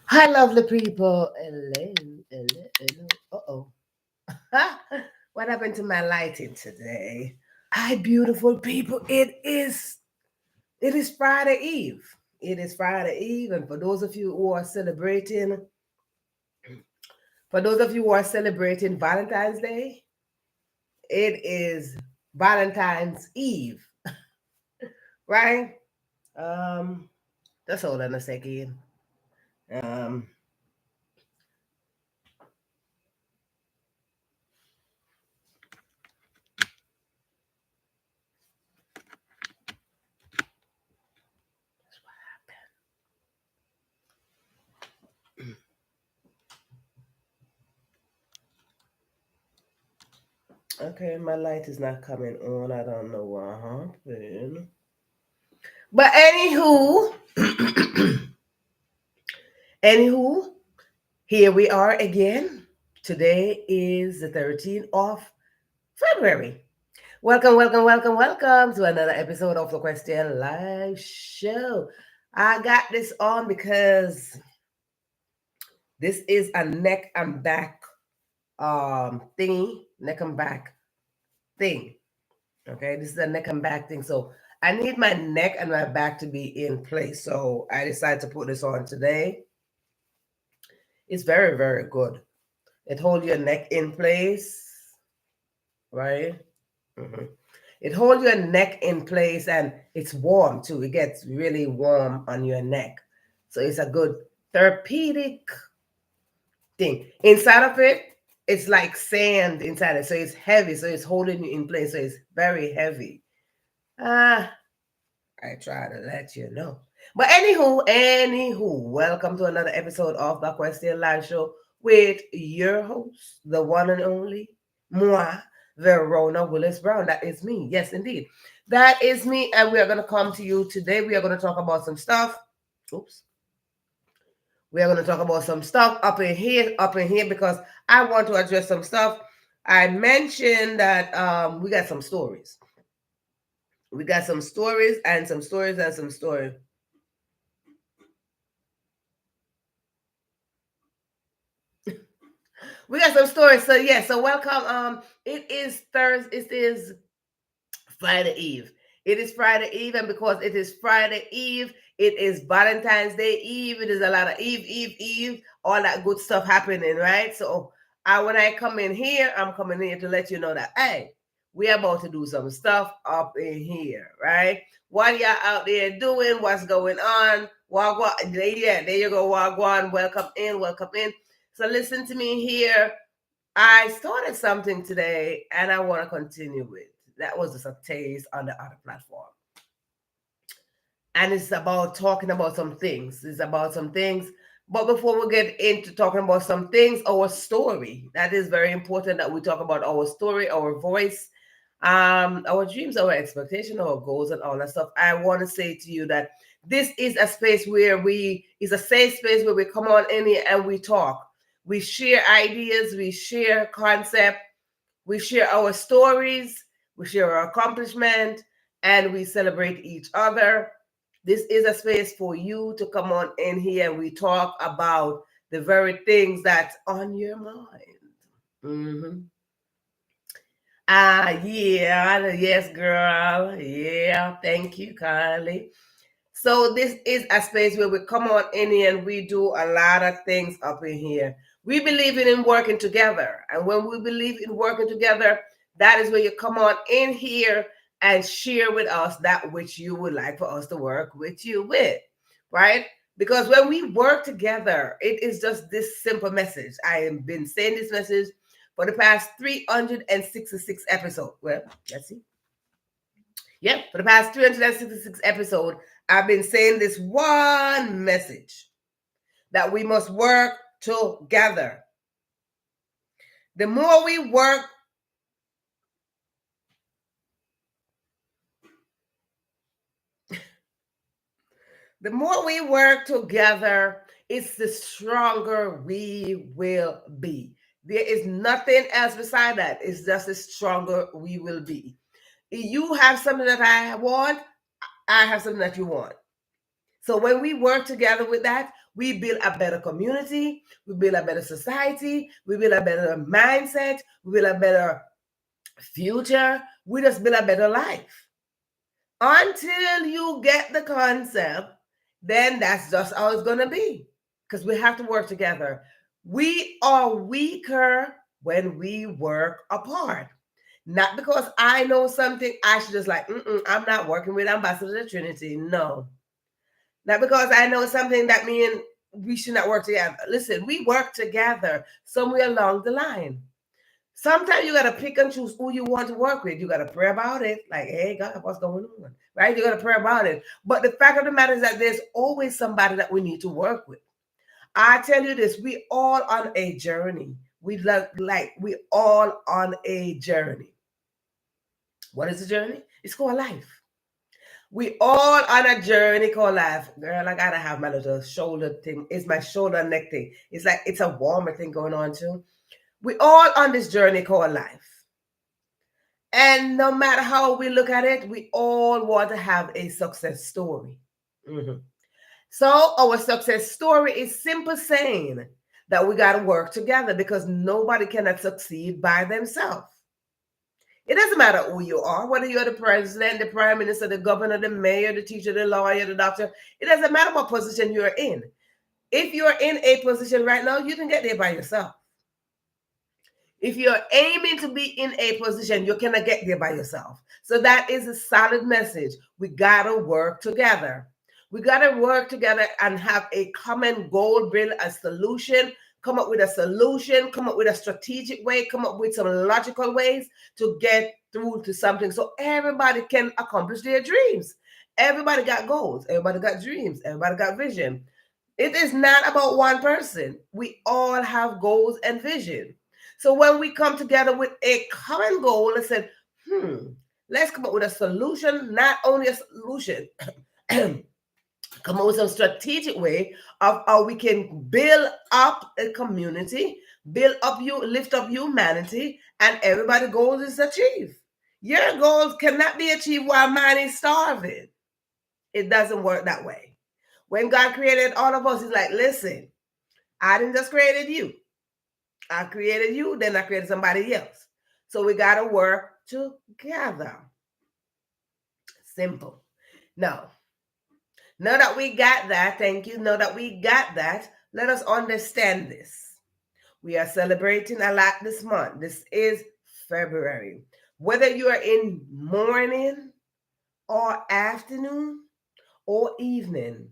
Hi, lovely people. Hello, hello, hello. What happened to my lighting today? Hi, beautiful people. It is Friday Eve. It is Friday Eve, and for those of you who are celebrating Valentine's Day, it is Valentine's Eve, right? Um, just hold on a second. Um, okay, my light is not coming on. I don't know what happened. But anywho, here we are again. Today is the 13th of February. Welcome, welcome, welcome, welcome to another episode of the Question Live Show. I got this on because this is a neck and back thingy, neck and back thing. Okay, this is a neck and back thing. So I need my neck and my back to be in place. So I decided to put this on today. It's very, very good. It holds your neck in place, right? hmm It holds your neck in place and it's warm too. It gets really warm on your neck. So it's a good therapeutic thing. Inside of it, it's like sand inside it. So it's heavy. So it's holding you in place. So it's very heavy. Ah, I try to let you know. But anywho, welcome to another episode of the Question Live Show with your host, the one and only, moi, Verona Willis-Brown. That is me. Yes, indeed. That is me. And we are going to come to you today. We are going to talk about some stuff. Oops. We are going to talk about some stuff up in here, because I want to address some stuff. I mentioned that we got some stories. We got some stories and some stories and some stories. We got some stories. So yeah, so welcome. It is Thursday. It is Friday Eve. It is Friday Eve, and because it is Friday Eve, it is Valentine's Day Eve. It is a lot of Eve, all that good stuff happening, right? So when I come in here, I'm coming here to let you know that hey, we're about to do some stuff up in here, right? What y'all out there doing? What's going on? Wagwan, yeah, there you go, Wagwan. Welcome in, welcome in. So listen to me here. I started something today and I want to continue with. That was just a taste on the other platform. And it's about talking about some things. It's about some things. But before we get into talking about some things, our story. That is very important that we talk about our story, our voice, our dreams, our expectation, our goals, and all that stuff. I want to say to you that this is a space where is a safe space where we come on in here and we talk. We share ideas, we share concept, we share our stories, we share our accomplishment, and we celebrate each other. This is a space for you to come on in here and we talk about the very things that's on your mind. Mm-hmm. Yeah, yes, girl. Yeah, thank you kindly. So this is a space where we come on in here and we do a lot of things up in here. We believe in working together. And when we believe in working together, that is where you come on in here and share with us that which you would like for us to work with you with, right? Because when we work together, it is just this simple message. I have been saying this message for the past 366 episodes. Well, let's see. Yep, for the past 366 episodes, I've been saying this one message that we must work together. The more we work, together, it's the stronger we will be. There is nothing else beside that. It's just the stronger we will be. If you have something that I want, I have something that you want. So when we work together with that, we build a better community, we build a better society, we build a better mindset, we build a better future, we just build a better life. Until you get the concept, then that's just how it's going to be, because we have to work together. We are weaker when we work apart. Not because I know something, I should just like, I'm not working with Ambassador of Trinity. No. Not because I know something that means we should not work together. Listen, we work together somewhere along the line. Sometimes you got to pick and choose who you want to work with. You got to pray about it. Like, hey, God, what's going on? Right? You got to pray about it. But the fact of the matter is that there's always somebody that we need to work with. I tell you this, we all on a journey. We all on a journey. What is the journey? It's called life. We all on a journey called life. Girl, I gotta have my little shoulder thing. It's my shoulder and neck thing. It's like it's a warmer thing going on too. We all on this journey called life. And no matter how we look at it, we all want to have a success story. Mm-hmm. So our success story is simple saying that we got to work together, because nobody cannot succeed by themselves. It doesn't matter who you are, whether you're the president, the prime minister, the governor, the mayor, the teacher, the lawyer, the doctor. It doesn't matter what position you're in. If you're in a position right now, you can get there by yourself. If you're aiming to be in a position, you cannot get there by yourself. So that is a solid message. We got to work together. We got to work together and have a common goal, build a solution, come up with a solution, come up with a strategic way, come up with some logical ways to get through to something so everybody can accomplish their dreams. Everybody got goals. Everybody got dreams. Everybody got vision. It is not about one person. We all have goals and vision. So when we come together with a common goal and said, let's come up with a solution, not only a solution, come up with some strategic way of how we can build up a community, lift up humanity, and everybody's goals is achieved. Your goals cannot be achieved while man is starving. It doesn't work that way. When God created all of us, he's like, listen, I didn't just created you. I created you, then I created somebody else. So we got to work together. Simple. Now that we got that, thank you. Now that we got that, let us understand this. We are celebrating a lot this month. This is February. Whether you are in morning or afternoon or evening,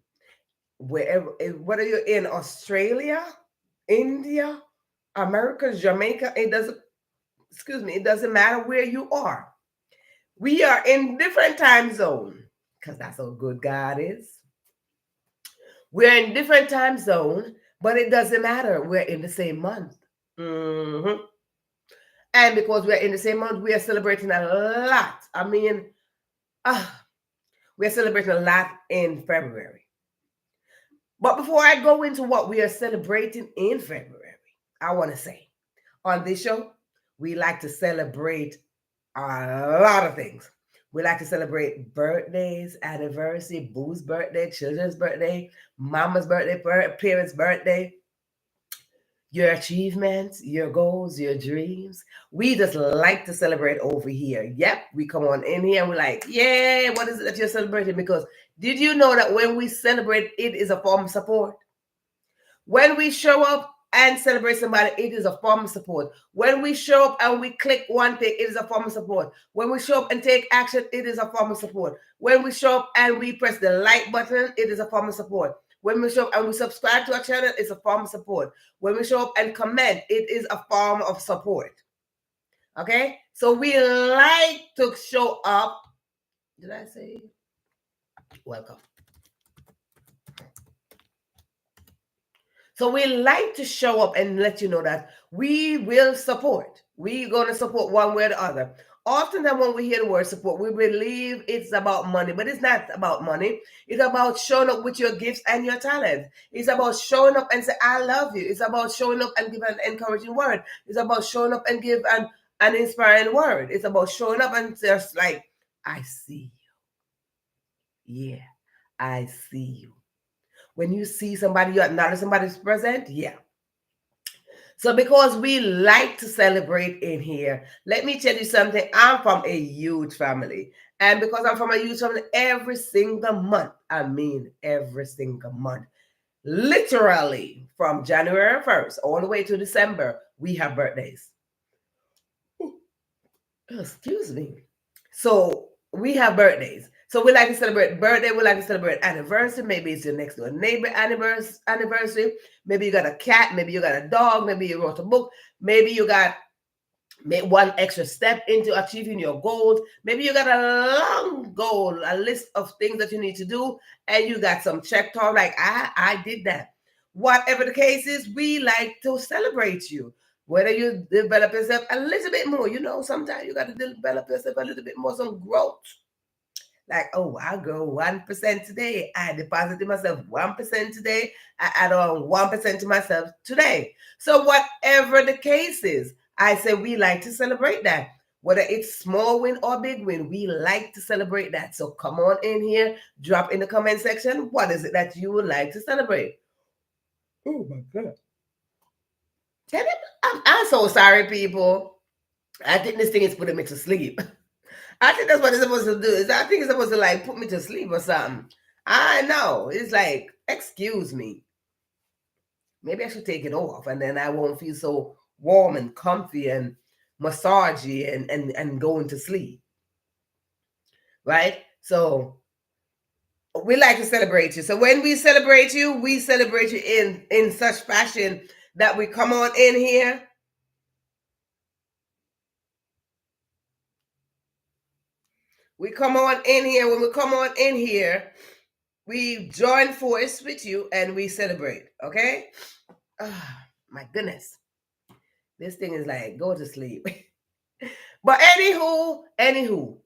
whether you're in Australia, India, America, Jamaica, it doesn't matter where you are. We are in different time zones, because that's how good God is. We're in different time zones, but it doesn't matter. We're in the same month. Mm-hmm. And because we're in the same month, we are celebrating a lot. I mean, we're celebrating a lot in February. But before I go into what we are celebrating in February, I want to say, on this show, we like to celebrate a lot of things. We like to celebrate birthdays, anniversary, boo's birthday, children's birthday, mama's birthday, parents' birthday, your achievements, your goals, your dreams. We just like to celebrate over here. Yep, we come on in here and we're like, yeah, what is it that you're celebrating? Because did you know that when we celebrate, it is a form of support? When we show up and celebrate somebody, it is a form of support. When we show up and we click one thing, it is a form of support. When we show up and take action, it is a form of support. When we show up and we press the like button, it is a form of support. When we show up and we subscribe to our channel, it's a form of support. When we show up and comment, it is a form of support. Okay? So we like to show up. Did I say welcome? So we like to show up and let you know that we will support. We're going to support one way or the other. Oftentimes when we hear the word support, we believe it's about money, but it's not about money. It's about showing up with your gifts and your talents. It's about showing up and say, I love you. It's about showing up and give an encouraging word. It's about showing up and give an inspiring word. It's about showing up and just like, I see you. Yeah, I see you. When you see somebody, you acknowledge somebody's present. Yeah. So because we like to celebrate in here, let me tell you something. I'm from a huge family. And because I'm from a huge family, every single month, I mean every single month, literally from January 1st all the way to December, we have birthdays. Excuse me. So we have birthdays. So we like to celebrate birthday. We like to celebrate anniversary. Maybe it's your next door neighbor anniversary. Maybe you got a cat. Maybe you got a dog. Maybe you wrote a book. Maybe you got one extra step into achieving your goals. Maybe you got a long goal, a list of things that you need to do, and you got some checked off. Like I did that. Whatever the case is, we like to celebrate you. Whether you develop yourself a little bit more, sometimes you got to develop yourself a little bit more, some growth. Like, oh, I'll grow 1% today. I deposited myself 1% today. I add on 1% to myself today. So whatever the case is, I say we like to celebrate that. Whether it's small win or big win, we like to celebrate that. So come on in here, drop in the comment section. What is it that you would like to celebrate? Oh my God. I'm so sorry, people. I think this thing is putting me to sleep. I think that's what it's supposed to do. I think it's supposed to like put me to sleep or something. I know. It's like, excuse me. Maybe I should take it off and then I won't feel so warm and comfy and massagey and going to sleep. Right? So we like to celebrate you. So when we celebrate you in such fashion that we come on in here. We come on in here. When we come on in here, we join force with you and we celebrate. Okay? Oh, my goodness. This thing is like, go to sleep. But anywho,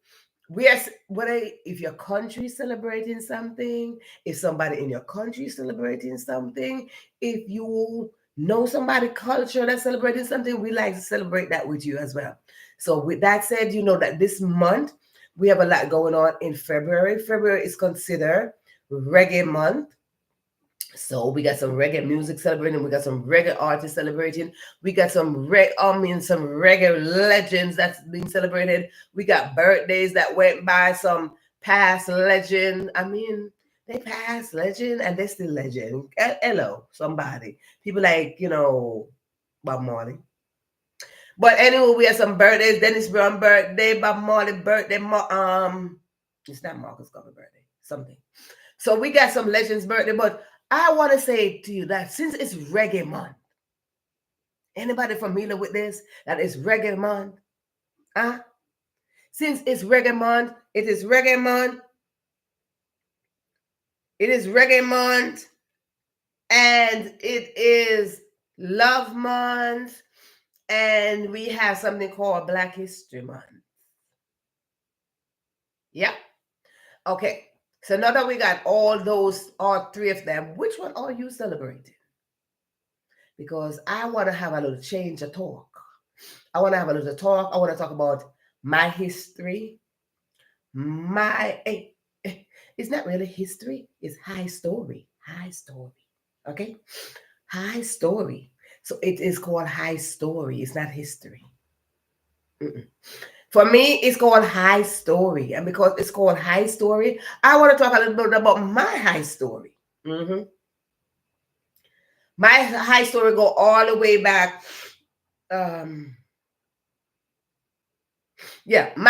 we are whether if your country is celebrating something, if somebody in your country is celebrating something, if you know somebody culture that's celebrating something, we like to celebrate that with you as well. So with that said, you know that this month we have a lot going on in February. February is considered reggae month. So we got some reggae music celebrating. We got some reggae artists celebrating. We got some some reggae legends that's being celebrated. We got birthdays that went by, some past legend. I mean, they past legend and they still legend. Hello, somebody. People like, Bob Marley. But anyway, we have some birthdays. Dennis Brown birthday, Bob Marley birthday. It's not Marcus Garvey birthday. Something. So we got some legends birthday, but I want to say to you that since it's reggae month, anybody familiar with this? That it's reggae month? Huh? Since it's reggae month, it is reggae month. It is reggae month. And it is love month. And we have something called Black History Month. Yeah. Okay. So now that we got all three of them, which one are you celebrating? Because I want to have a little change of talk. I want to have a little talk. I want to talk about my history. It's not really history. It's high story. High story. Okay? High story. So it is called high story. It's not history. Mm-mm. For me, it's called high story. And because it's called high story, I want to talk a little bit about my high story. Mm-hmm. My high story go all the way back. My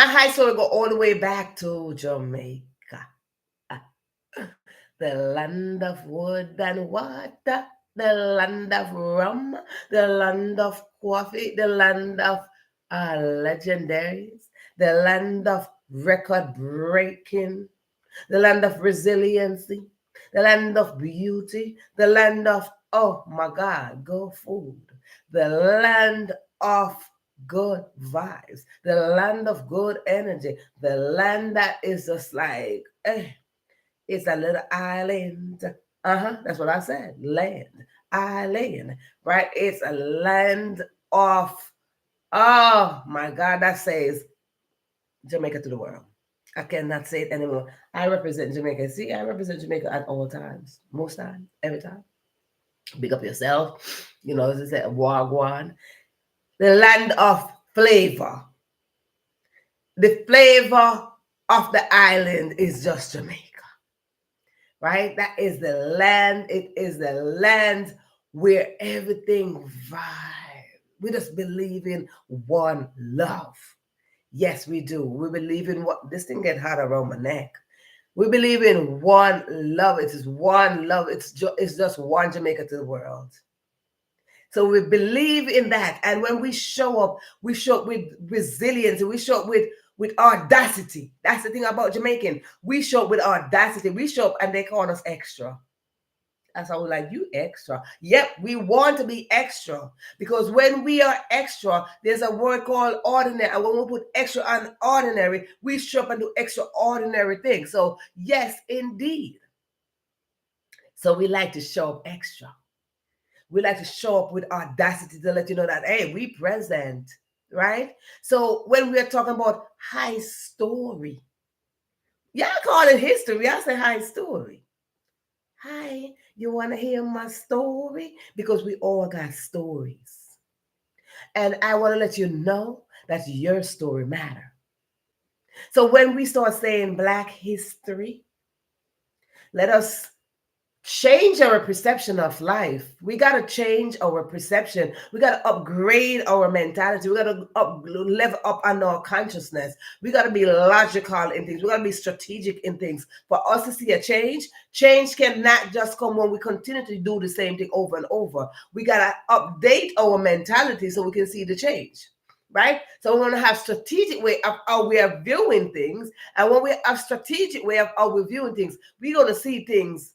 high story go all the way back to Jamaica. The land of wood and water, the land of rum, the land of coffee, the land of legendaries, the land of record breaking, the land of resiliency, the land of beauty, the land of, oh my God, good food, the land of good vibes, the land of good energy, the land that is just like, it's a little island. That's what I said. Land. Island. Right? It's a land of, oh my God, that says Jamaica to the world. I cannot say it anymore. I represent Jamaica. See, I represent Jamaica at all times, most times, every time. Big up yourself. You know, as I said, Wagwan. The land of flavor. The flavor of the island is just Jamaica, right? That is the land. It is the land where everything vibe. We just believe in one love. Yes, we do. We believe in what this thing get hard around my neck. We believe in one love. It is one love. It's just one Jamaica to the world. So we believe in that, and when we show up with resilience. We show up with audacity. That's the thing about Jamaican. We show up with audacity. We show up, and they call us extra. That's how we're like, you extra. Yep, we want to be extra because when we are extra, there's a word called ordinary. And when we put extra on ordinary, we show up and do extraordinary things. So, yes, indeed. So, we like to show up extra. We like to show up with audacity to let you know that, hey, we present, right? So, when we're talking about high story, y'all call it history. I say high story. Hi, you want to hear my story? Because we all got stories. And I want to let you know that your story matters. So when we start saying Black history, let us change our perception of life. We got to change our perception. We got to upgrade our mentality. We got to level up on our consciousness. We got to be logical in things. We got to be strategic in things. For us to see a change cannot just come when we continue to do the same thing over and over. We got to update our mentality so we can see the change. Right? So we want to have strategic way of how we are viewing things. And when we have strategic way of how we're viewing things, we're going to see things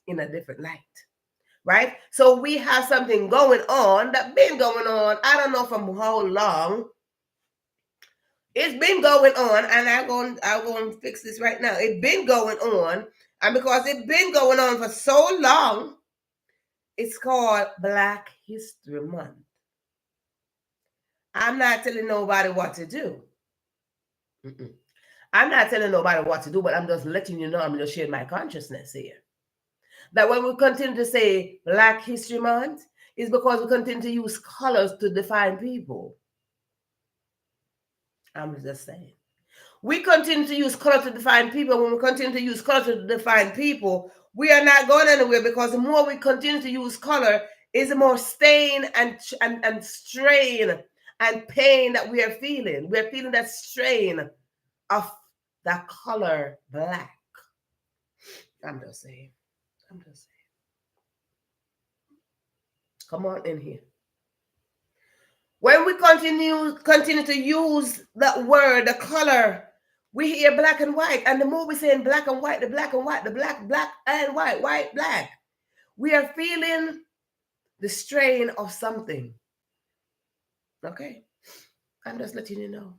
in a different light, right? So we have something going on that been going on. I don't know from how long. It's been going on, and I'm going to fix this right now. It's been going on, and because it's been going on for so long, it's called Black History Month. I'm not telling nobody what to do. I'm not telling nobody what to do, but I'm just letting you know. I'm just sharing my consciousness here. That when we continue to say Black History Month, is because we continue to use colors to define people. I'm just saying. We continue to use color to define people. When we continue to use color to define people, we are not going anywhere because the more we continue to use color, is the more stain and strain and pain that we are feeling. We're feeling that strain of the color black. I'm just saying. Come on in here. When we continue to use that word, the color, we hear black and white. And the more we say in black and white, the black and white, the black and white, black. We are feeling the strain of something. Okay? I'm just letting you know.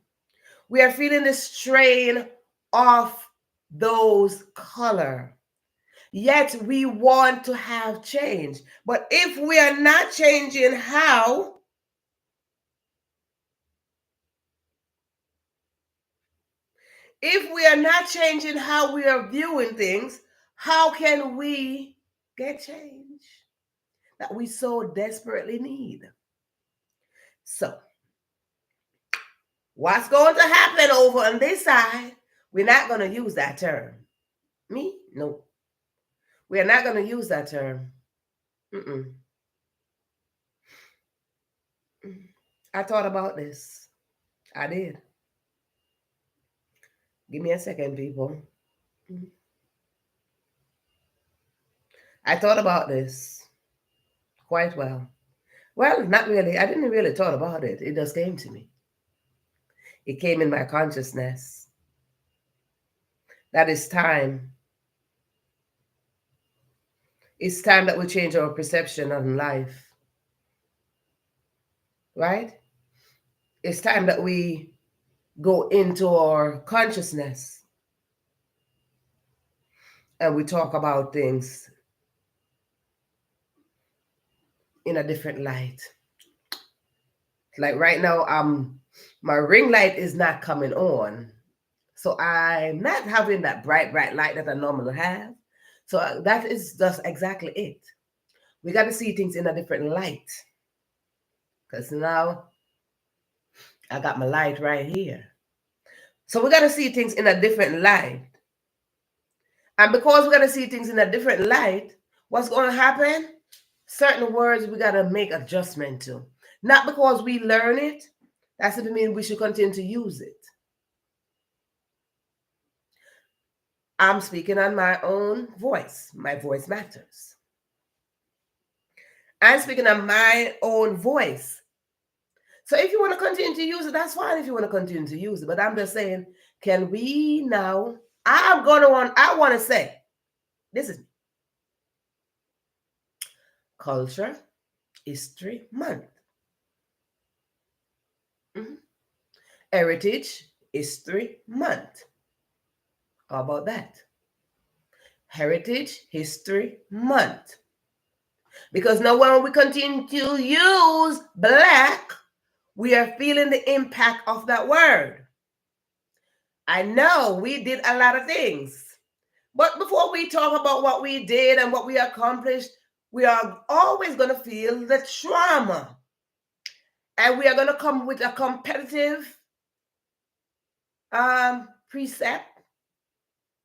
We are feeling the strain of those color. Yet we want to have change. But if we are not changing how, if we are not changing how we are viewing things, how can we get change that we so desperately need? So, what's going to happen over on this side? We're not going to use that term. Me? No. We are not going to use that term. I thought about this. I did. Give me a second, people. I thought about this quite well. Well, not really. I didn't really thought about it. It just came to me. It came in my consciousness. That is time. It's time that we change our perception on life. Right? It's time that we go into our consciousness and we talk about things in a different light. Like right now, my ring light is not coming on. So I'm not having that bright light that I normally have. So that is just exactly it. We got to see things in a different light. Because now I got my light right here. So we got to see things in a different light. And because we got to see things in a different light, what's going to happen? Certain words we got to make adjustment to. Not because we learn it, that doesn't mean we should continue to use it. I'm speaking on my own voice. My voice matters. I'm speaking on my own voice. So if you want to continue to use it, that's fine if you want to continue to use it. But I'm just saying, can we now? I want to say, this is Culture History Month. Mm-hmm. Heritage History Month. How about that? Heritage History Month. Because now when we continue to use black, we are feeling the impact of that word. I know we did a lot of things. But before we talk about what we did and what we accomplished, we are always going to feel the trauma. And we are going to come with a competitive precept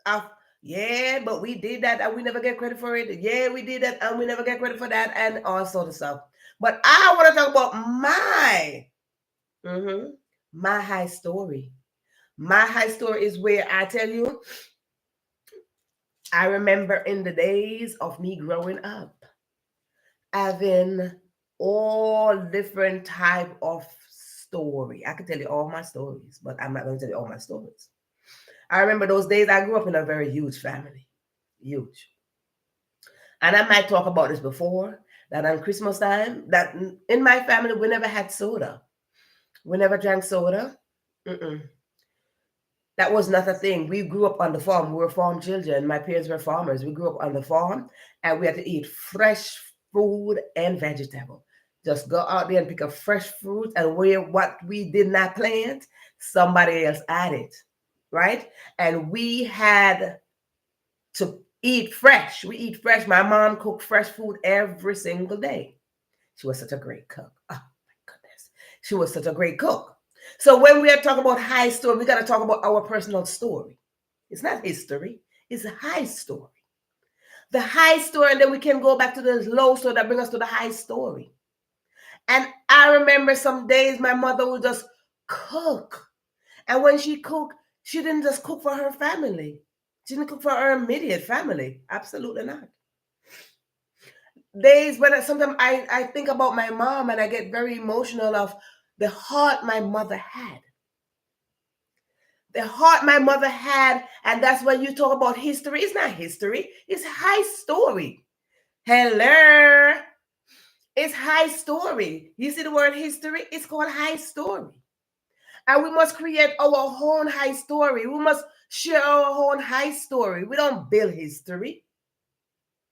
of, yeah, but we did that and we never get credit for it. Yeah, we did that and we never get credit for that, and all sort of stuff. But I want to talk about my high story. My high story is where I tell you, I remember in the days of me growing up, having all different type of story. I could tell you all my stories, but I'm not going to tell you all my stories. I remember those days. I grew up in a very huge family. Huge. And I might talk about this before, that on Christmas time, that in my family, we never had soda. We never drank soda. That was not a thing. We grew up on the farm. We were farm children. My parents were farmers. We grew up on the farm, and we had to eat fresh food and vegetable. Just go out there and pick up fresh fruit, and what we did not plant, somebody else added, right? And we had to eat fresh. We eat fresh. My mom cooked fresh food every single day. She was such a great cook. Oh my goodness. She was such a great cook. So when we are talking about high story, we got to talk about our personal story. It's not history. It's a high story. The high story, and then we can go back to the low story that brings us to the high story. And I remember some days my mother would just cook. And when she cooked, she didn't just cook for her family. She didn't cook for her immediate family. Absolutely not. Days when sometimes I think about my mom and I get very emotional of the heart my mother had. The heart my mother had, and that's when you talk about history. It's not history. It's high story. Hello. It's high story. You see the word history? It's called high story. And we must create our own high story. We must share our own high story. We don't build history.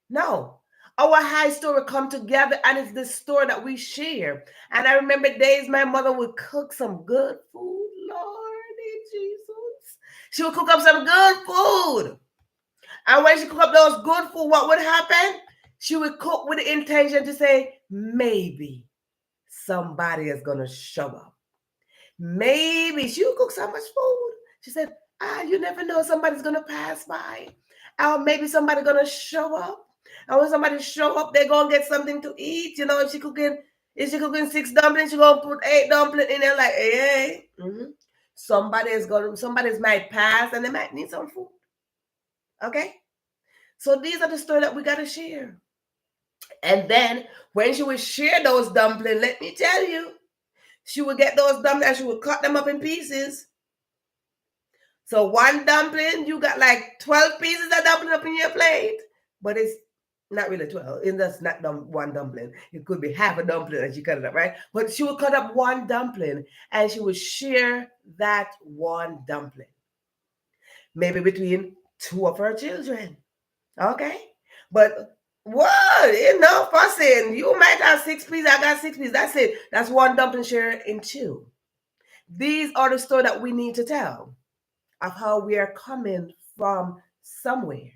No. Our high story come together, and it's the story that we share. And I remember days my mother would cook some good food. Lord Jesus. She would cook up some good food. And when she cooked up those good food, what would happen? She would cook with the intention to say, maybe somebody is going to show up. Maybe she would cook so much food. She said, you never know, somebody's going to pass by. Or maybe somebody's going to show up. And when somebody show up, they're going to get something to eat. You know, if she cooking 6 dumplings, she's going to put 8 dumplings in there like, hey. Somebody's might pass and they might need some food. Okay? So these are the stories that we got to share. And then when she would share those dumplings, let me tell you, she would get those dumplings and she would cut them up in pieces. So one dumpling, you got like 12 pieces of dumpling up in your plate. But it's not really 12. It's not one dumpling. It could be half a dumpling and she cut it up, right? But she would cut up one dumpling and she would share that one dumpling. Maybe between 2 of her children. Okay? But what? Enough fussing. You might have 6 pieces. I got 6 pieces. That's it. That's one dumpling share in 2. These are the stories that we need to tell. of how we are coming from somewhere,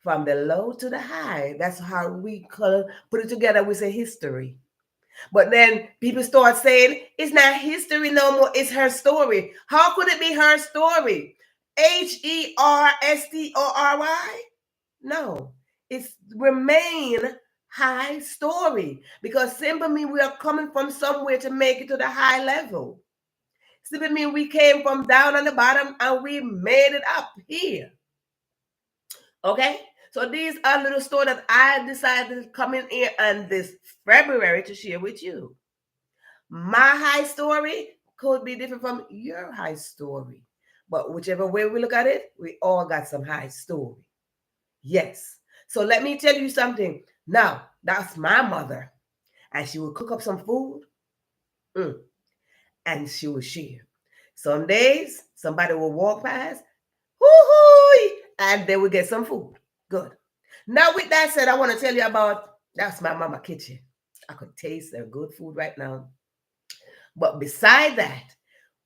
from the low to the high. That's how we put it together. We say history. But then people start saying it's not history no more, it's her story. How could it be her story? Herstory? No, it's remain high story because simply mean we are coming from somewhere to make it to the high level. Simply mean we came from down on the bottom and we made it up here. Okay? So these are little stories that I decided to come in here on this February to share with you. My high story could be different from your high story. But whichever way we look at it, we all got some high story. Yes. So let me tell you something. Now, that's my mother. And she would cook up some food and she would share. Some days, somebody will walk past, hoo-hoo, and they will get some food. Good. Now, with that said, I want to tell you about, that's my mama kitchen. I could taste their good food right now. But beside that,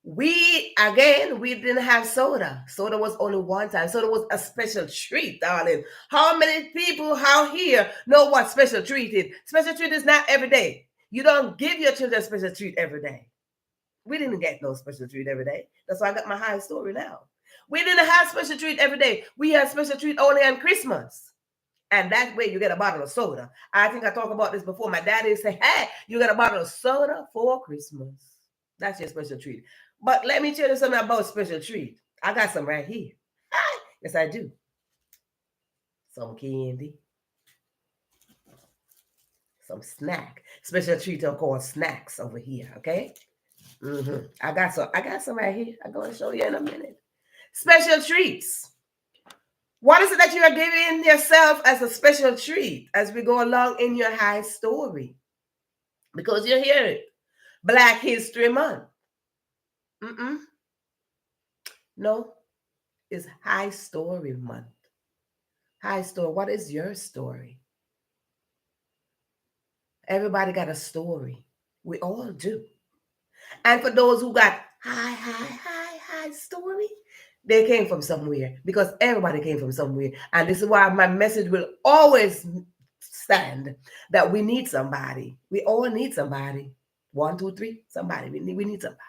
we didn't have soda. Soda was only one time. Soda was a special treat, darling. How many people out here know what special treat is? Special treat is not every day. You don't give your children a special treat every day. We didn't get no special treat every day. That's why I got my high story now. We didn't have special treat every day. We had special treat only on Christmas. And that way you get a bottle of soda. I think I talked about this before. My daddy said, hey, you get a bottle of soda for Christmas. That's your special treat. But let me tell you something about special treat. I got some right here. Yes, I do. Some candy. Some snack. Special treat are called snacks over here, okay? I got some right here. I'm going to show you in a minute. Special treats. What is it that you are giving yourself as a special treat as we go along in your high story? Because you hear it. Black History Month. No, it's High Story Month. High story. What is your story? Everybody got a story. We all do. And for those who got high story, they came from somewhere because everybody came from somewhere. And this is why my message will always stand that we need somebody. We all need somebody. 1, 2, 3, somebody. We need somebody.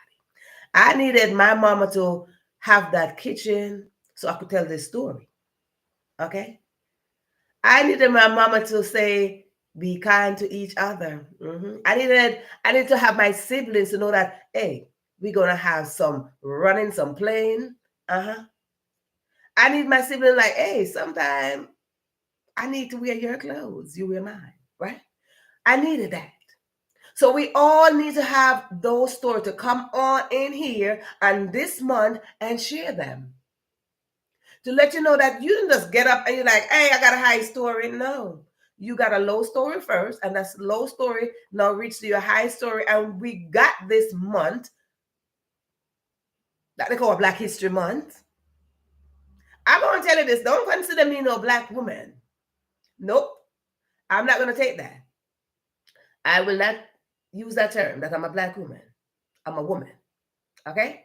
I needed my mama to have that kitchen so I could tell this story. Okay? I needed my mama to say, be kind to each other. I needed to have my siblings to know that, hey, we're gonna have some running, some playing. I need my sibling like, hey, sometime I need to wear your clothes, you wear mine, right? I needed that. So we all need to have those stories to come on in here and this month and share them. To let you know that you didn't just get up and you're like, hey, I got a high story. No. You got a low story first, and that's low story now reached to your high story. And we got this month that they call Black History Month. I'm going to tell you this. Don't consider me no black woman. Nope. I'm not going to take that. I will not use that term that I'm a black woman. I'm a woman. Okay?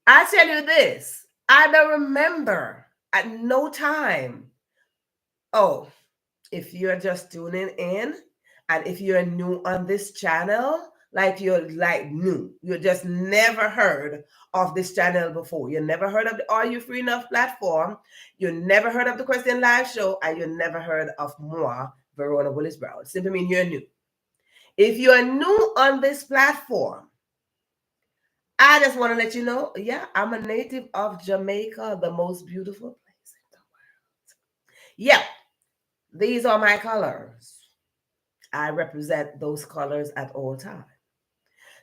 I tell you this. I don't remember at no time. Oh, if you're just tuning in and if you're new on this channel, like you're like new, you just never heard of this channel before. You never heard of the Are You Free Enough platform. You never heard of the Question Live show, and you never heard of moi, Verona Willis-Brown. Simply mean you're new. If you're new on this platform, I just want to let you know, yeah, I'm a native of Jamaica, the most beautiful place in the world. Yeah, these are my colors. I represent those colors at all times.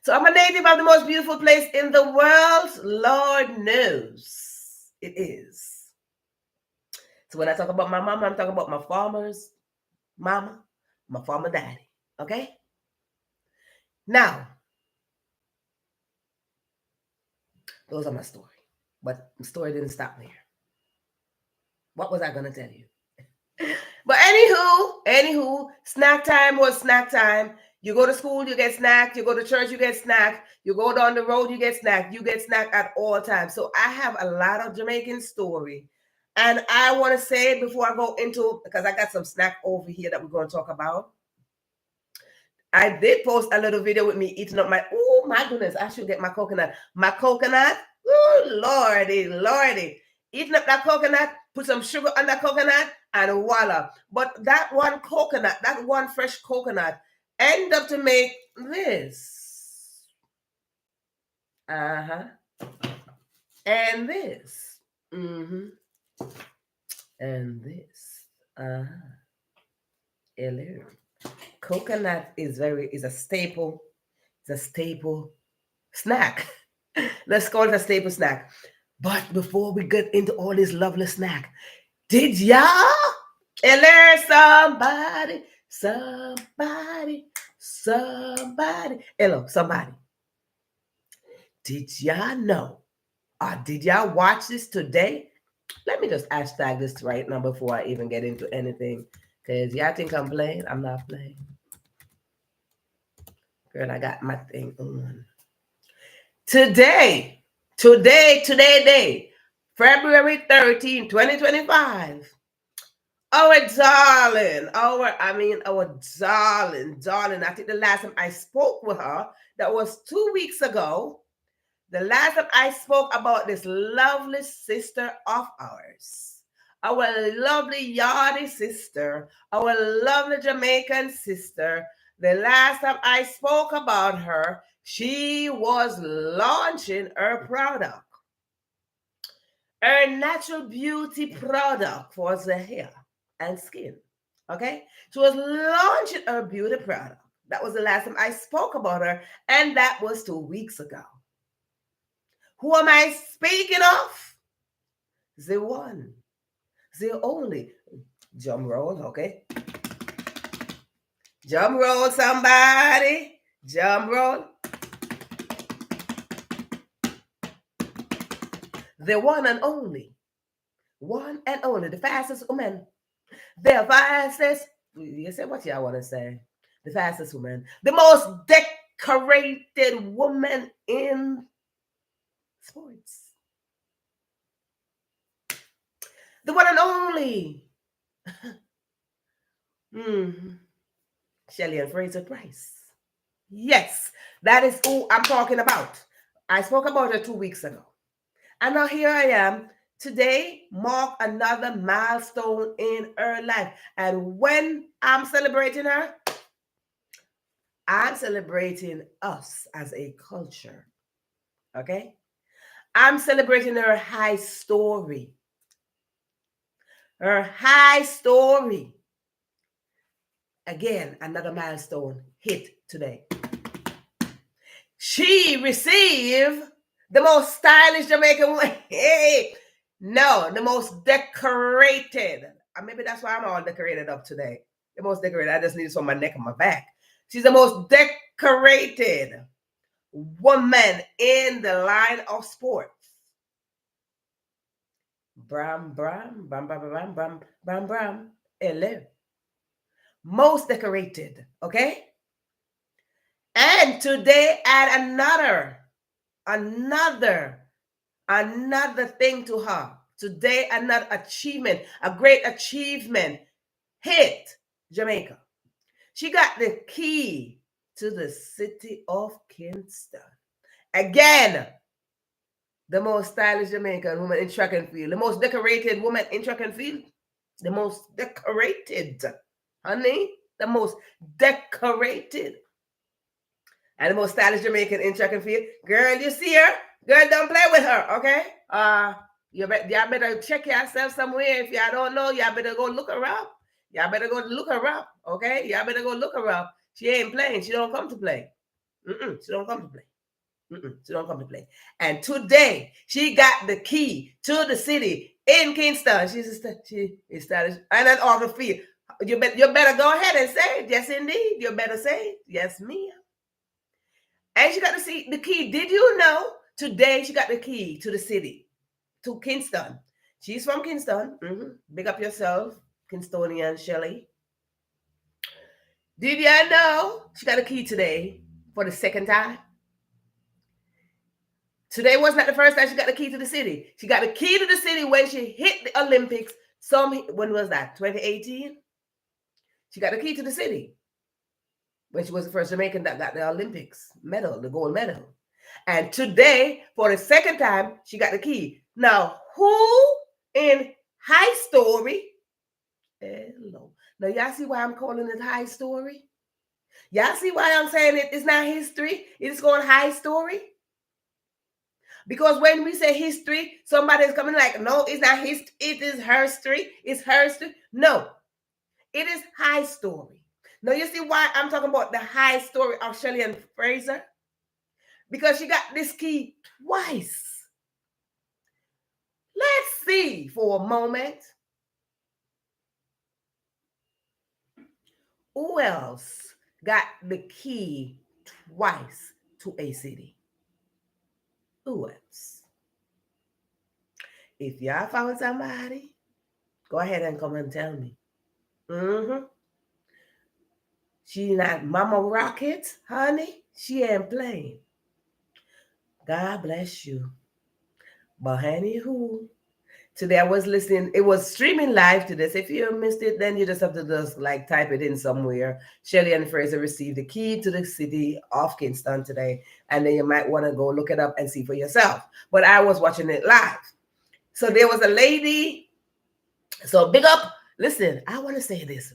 So I'm a native of the most beautiful place in the world. Lord knows it is. So when I talk about my mama, I'm talking about my farmer's mama, my farmer daddy. Okay? Now, those are my story. But the story didn't stop there. What was I going to tell you? But anywho, snack time was snack time. You go to school, you get snack. You go to church, you get snack. You go down the road, you get snack. You get snack at all times. So I have a lot of Jamaican story. And I want to say before I go into, because I got some snack over here that we're going to talk about. I did post a little video with me eating up oh my goodness, I should get my coconut. My coconut, oh lordy, lordy. Eating up that coconut, put some sugar on that coconut, and voila. But that one coconut, that one fresh coconut, end up to make this. Uh-huh. And this. Mm-hmm. And this. Uh-huh. Hello. Coconut is a staple. It's a staple snack. Let's call it a staple snack. But before we get into all this lovely snack, did y'all? Hello, somebody. Hello, somebody. Did y'all know? Or did y'all watch this today? Let me just hashtag this right now before I even get into anything. Because y'all think I'm playing? I'm not playing. Girl, I got my thing on. Today, February 13, 2025. Our darling. I think the last time I spoke with her, that was 2 weeks ago. The last time I spoke about this lovely sister of ours, our lovely Yardy sister, our lovely Jamaican sister. The last time I spoke about her, she was launching her product, her natural beauty product for the hair and skin. Okay? She was launching her beauty product. That was the last time I spoke about her, and that was 2 weeks ago. Who am I speaking of? The one, the only. Drum roll, okay? Drum roll, somebody. Drum roll. The one and only. One and only. The fastest woman. The fastest. You say what y'all want to say? The fastest woman. The most decorated woman in sports. The one and only. Shelly and Fraser Price. Yes, that is who I'm talking about. I spoke about her 2 weeks ago. And now here I am. Today mark another milestone in her life. And when I'm celebrating her, I'm celebrating us as a culture. Okay? I'm celebrating her high story. Her high story. Again, another milestone hit today. She received the most stylish Jamaican woman. Hey, no, the most decorated. Maybe that's why I'm all decorated up today. The most decorated. I just need this on my neck and my back. She's the most decorated woman in the line of sports. Bram, bram, bram, bram, bram, bram, bram, bram. Hello. Most decorated, okay? And today add another thing to her. Today, another achievement, a great achievement hit Jamaica. She got the key to the city of Kingston. Again, the most stylish Jamaican woman in track and field, the most decorated woman in track and field, the most decorated, honey, the most decorated. And the most stylish Jamaican in track and field. Girl, you see her? Girl, don't play with her, okay? Y'all better check yourself somewhere. If y'all don't know, y'all better go look her up. Y'all better go look her up, okay? Y'all better go look her up. She ain't playing. She don't come to play. She don't come to play. She don't come to play. And today, she got the key to the city in Kingston. She is stylish. And then off the field. You better go ahead and say it. Yes, indeed. You better say it. Yes, ma'am. And she got to see the key. Did you know today she got the key to the city, to Kingston? She's from Kingston. Big up yourself, Kingstonian Shelly. Did y'all know she got a key today for the second time? Today was not the first time she got the key to the city. She got the key to the city when she hit the Olympics. When was that? 2018? She got the key to the city when she was the first Jamaican that got the Olympics medal, the gold medal. And today, for the second time, she got the key. Now, who in high story? Hello. Now, y'all see why I'm calling it high story? Y'all see why I'm saying it's not history? It's called high story? Because when we say history, somebody's coming like, no, it's not history. It is her story. It's her story. No, it is high story. Now, you see why I'm talking about the high story of Shelley and Fraser? Because she got this key twice. Let's see for a moment. Who else got the key twice to a city? Who else? If y'all found somebody, go ahead and come and tell me. She not Mama Rocket, honey. She ain't playing. God bless you. But honey, who? Today I was listening. It was streaming live to this. If you missed it, then you just have to just like type it in somewhere. Shelley and Fraser received the key to the city of Kingston today. And then you might want to go look it up and see for yourself. But I was watching it live. So there was a lady. So big up. Listen, I want to say this.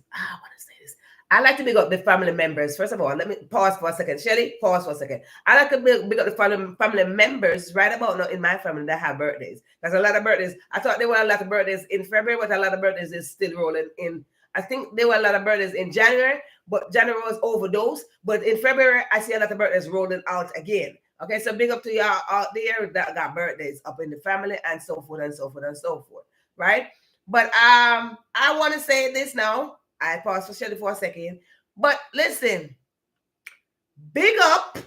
I like to big up the family members. First of all, let me pause for a second. Shelley, pause for a second. I like to big up the family members right about now in my family that have birthdays. There's a lot of birthdays. I thought there were a lot of birthdays in February, but a lot of birthdays is still rolling in. I think there were a lot of birthdays in January, but January was overdose. But in February, I see a lot of birthdays rolling out again. Okay, so big up to y'all out there that got birthdays up in the family and so forth and so forth and so forth. Right? But I want to say this now. I paused for Shelley for a second. But listen, big up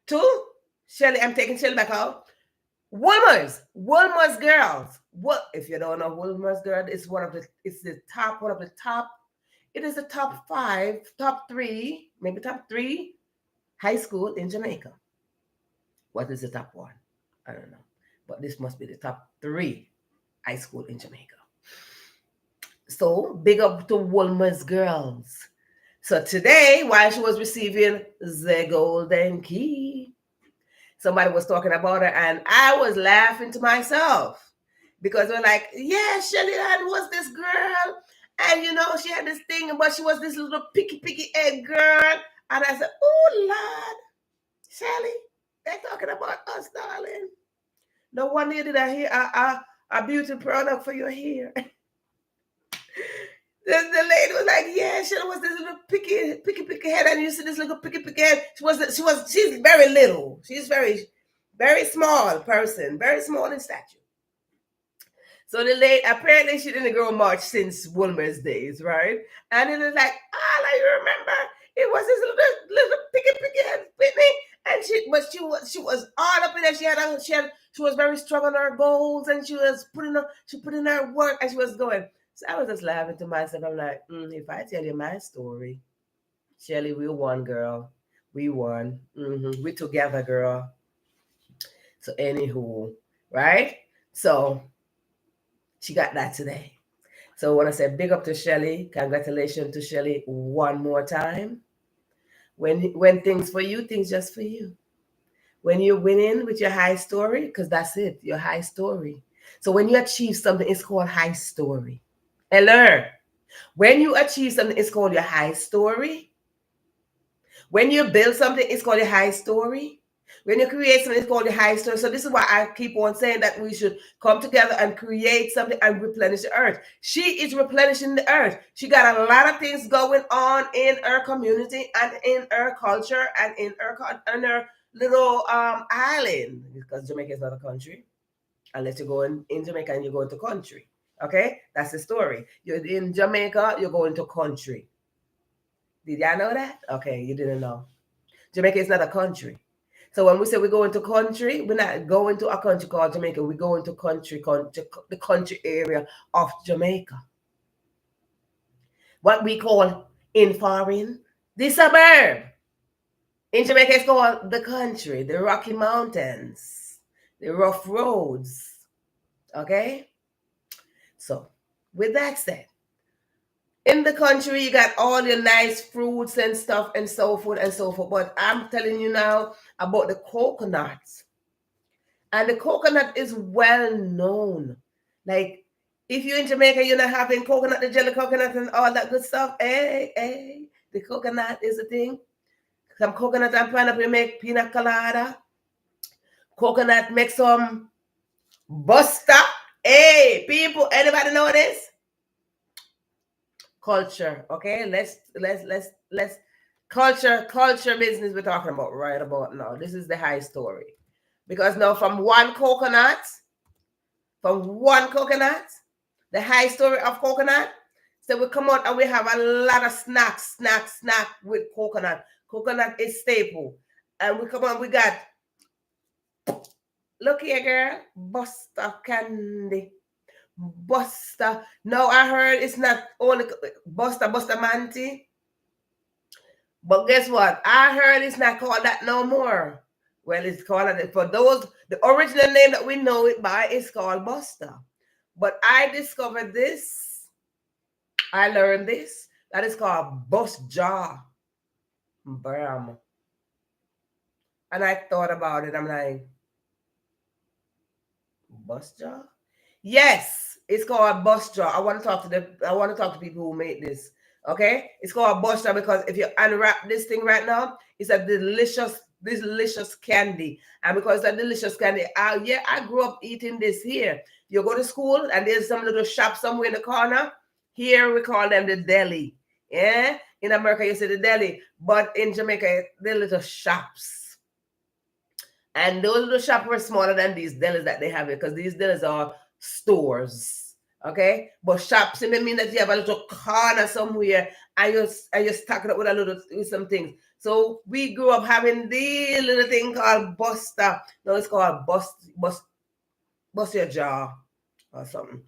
to Shelley. I'm taking Shelley back out. Wolmer's girls. What if you don't know Wolmer's girl? It's the top. It is the top 5, top 3, maybe top 3 high school in Jamaica. What is the top 1? I don't know. But this must be the top 3 high school in Jamaica. So big up to Wolmer's girls. So today, while she was receiving the golden key, somebody was talking about her, and I was laughing to myself because they're like, yeah, Shelly Ann was this girl, and she had this thing, but she was this little picky egg girl. And I said, oh Lord, Shelly, they're talking about us, darling. No wonder did I hear a beauty product for your hair. The lady was like, yeah, she was this little picky head, and you see this little picky head. She's very little. She's very, very small person, very small in stature. So the lady, apparently she didn't grow much since Wilmer's days, right? And it was like, all I remember, it was this little picky head Whitney, and she was all up in there. She was very strong on her goals, and she put in her work, and she was going. So I was just laughing to myself. I'm like, if I tell you my story, Shelly, we won, girl. We won. We together, girl. So anywho, right? So she got that today. So I want to say big up to Shelly. Congratulations to Shelly one more time. When things for you, things just for you. When you're winning with your high story, because that's it, your high story. So when you achieve something, it's called high story. Hello. When you achieve something, it's called your high story. When you build something, it's called your high story. When you create something, it's called your high story. So this is why I keep on saying that we should come together and create something and replenish the earth. She is replenishing the earth. She got a lot of things going on in her community and in her culture and in her little island, because Jamaica is not a country. Unless you go in Jamaica and you go into country. Okay, that's the story. You're in Jamaica, you're going to country. Did y'all know that? Okay, you didn't know. Jamaica is not a country. So when we say we go into country, we're not going to a country called Jamaica. We go into the country area of Jamaica. What we call in foreign, The suburb. In Jamaica, it's called the country, the Rocky Mountains, the rough roads. Okay? So, with that said, in the country, you got all your nice fruits and stuff and so forth and so forth. But I'm telling you now about the coconut. And the coconut is well known. Like, if you're in Jamaica, you're not having coconut, the jelly coconut, and all that good stuff. Hey, hey, the coconut is a thing. Some coconut and pineapple make pina colada. Coconut make some buster. Hey, people, anybody know this? Culture. Okay, let's culture business we're talking about right about now. This is the high story. Because now from one coconut, the high story of coconut. So we come out and we have a lot of snack with coconut. Coconut is staple. And we come on, we got, look here, girl, Buster candy. Buster. No, I heard it's not only Buster Manti. But guess what? I heard it's not called that no more. Well, it's called, for those, the original name that we know it by is called Buster. But I discovered this, I learned this, that is called Bus Jar. Bam. And I thought about it. I'm like, Bus Jar? Yes, it's called Bus Jar. I want to talk to people who made this. Okay? It's called Bus Jar because if you unwrap this thing right now, it's a delicious candy. And because it's a delicious candy, I grew up eating this here. You go to school and there's some little shop somewhere in the corner. Here we call them the deli. Yeah? In America, you say the deli. But in Jamaica, they're little shops. And those little shops were smaller than these delis that they have here because these delis are stores. Okay? But shops simply mean that you have a little corner somewhere and you're stacking up with some things. So we grew up having this little thing called Buster. No, it's called Bust Your Jaw or something.